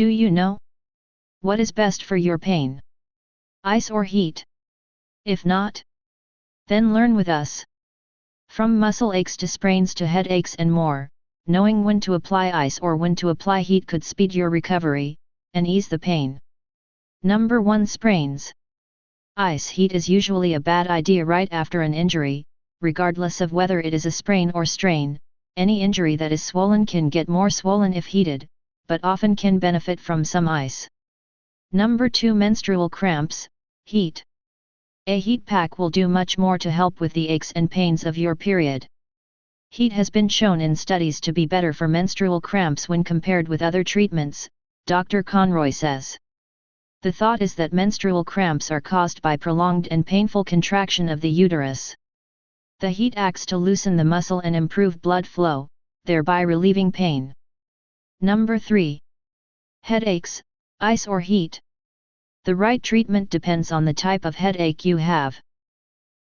Do you know what is best for your pain? Ice or heat? If not, then learn with us. From muscle aches to sprains to headaches and more, knowing when to apply ice or when to apply heat could speed your recovery and ease the pain. Number 1. Sprains. Ice heat is usually a bad idea right after an injury, regardless of whether it is a sprain or strain. Any injury that is swollen can get more swollen if heated, but often can benefit from some ice. Number 2. Menstrual cramps. Heat. A heat pack will do much more to help with the aches and pains of your period. Heat has been shown in studies to be better for menstrual cramps when compared with other treatments, Dr. Conroy says. The thought is that menstrual cramps are caused by prolonged and painful contraction of the uterus. The heat acts to loosen the muscle and improve blood flow, thereby relieving pain. Number 3. Headaches, ice or heat. The right treatment depends on the type of headache you have.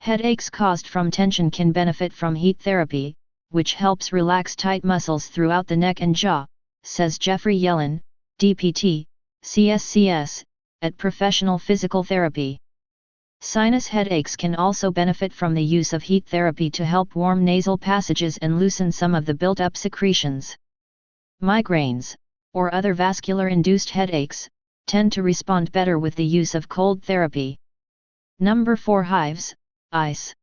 Headaches caused from tension can benefit from heat therapy, which helps relax tight muscles throughout the neck and jaw, says Jeffrey Yellen, DPT, CSCS, at Professional Physical Therapy. Sinus headaches can also benefit from the use of heat therapy to help warm nasal passages and loosen some of the built-up secretions. Migraines, or other vascular-induced headaches, tend to respond better with the use of cold therapy. Number 4. Hives, ice.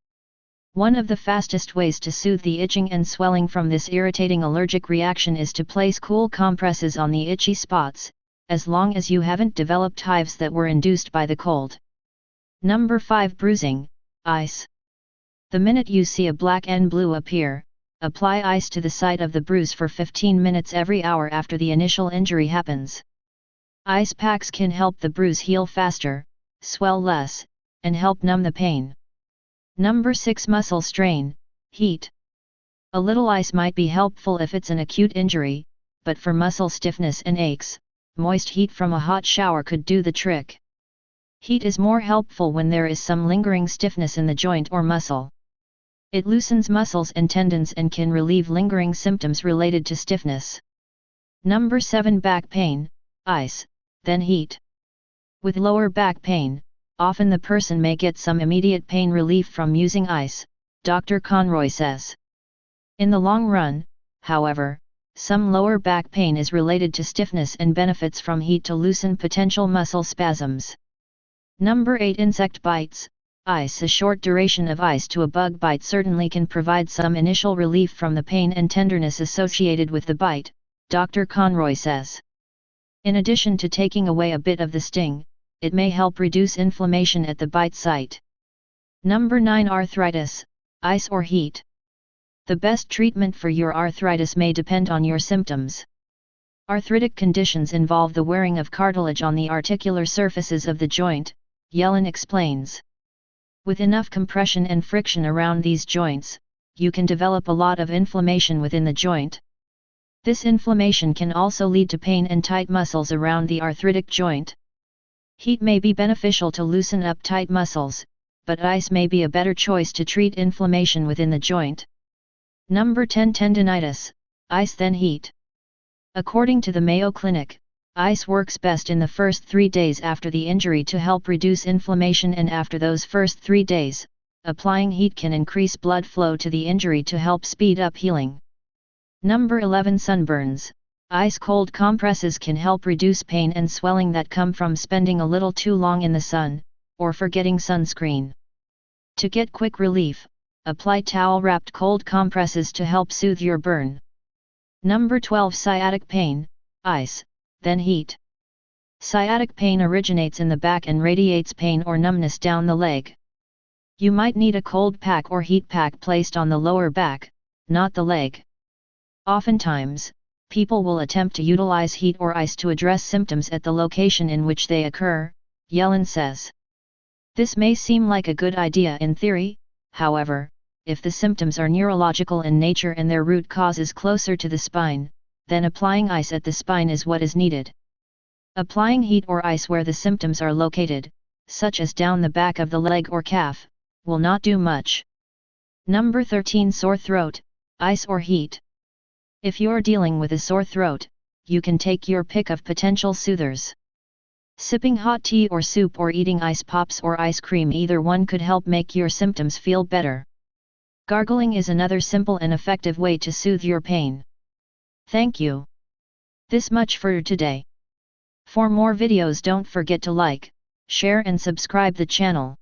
One of the fastest ways to soothe the itching and swelling from this irritating allergic reaction is to place cool compresses on the itchy spots, as long as you haven't developed hives that were induced by the cold. Number 5. Bruising, ice. The minute you see a black and blue appear, apply ice to the site of the bruise for 15 minutes every hour after the initial injury happens. Ice packs can help the bruise heal faster, swell less, and help numb the pain. Number 6. Muscle strain, heat. A little ice might be helpful if it's an acute injury, but for muscle stiffness and aches, moist heat from a hot shower could do the trick. Heat is more helpful when there is some lingering stiffness in the joint or muscle. It loosens muscles and tendons and can relieve lingering symptoms related to stiffness. Number 7. Back pain, ice, then heat. With lower back pain, often the person may get some immediate pain relief from using ice, Dr. Conroy says. In the long run, however, some lower back pain is related to stiffness and benefits from heat to loosen potential muscle spasms. Number 8. Insect bites, ice. A short duration of ice to a bug bite certainly can provide some initial relief from the pain and tenderness associated with the bite, Dr. Conroy says. In addition to taking away a bit of the sting, it may help reduce inflammation at the bite site. Number 9. Arthritis, ice or heat. The best treatment for your arthritis may depend on your symptoms. Arthritic conditions involve the wearing of cartilage on the articular surfaces of the joint, Yellen explains. With enough compression and friction around these joints, you can develop a lot of inflammation within the joint. This inflammation can also lead to pain and tight muscles around the arthritic joint. Heat may be beneficial to loosen up tight muscles, but ice may be a better choice to treat inflammation within the joint. Number 10. Tendinitis, ice then heat. According to the Mayo Clinic, ice works best in the first 3 days after the injury to help reduce inflammation, and after those first 3 days, applying heat can increase blood flow to the injury to help speed up healing. Number 11. Sunburns, ice. Cold compresses can help reduce pain and swelling that come from spending a little too long in the sun, or forgetting sunscreen. To get quick relief, apply towel-wrapped cold compresses to help soothe your burn. Number 12. Sciatic pain, ice, then heat. Sciatic pain originates in the back and radiates pain or numbness down the leg. You might need a cold pack or heat pack placed on the lower back, not the leg. Oftentimes, people will attempt to utilize heat or ice to address symptoms at the location in which they occur, Yellen says. This may seem like a good idea in theory, however, if the symptoms are neurological in nature and their root cause is closer to the spine, then applying ice at the spine is what is needed. Applying heat or ice where the symptoms are located, such as down the back of the leg or calf, will not do much. Number 13. Sore throat, ice or heat. If you're dealing with a sore throat, you can take your pick of potential soothers. Sipping hot tea or soup or eating ice pops or ice cream, either one could help make your symptoms feel better. Gargling is another simple and effective way to soothe your pain. Thank you. This much for today. For more videos, don't forget to like, share and subscribe the channel.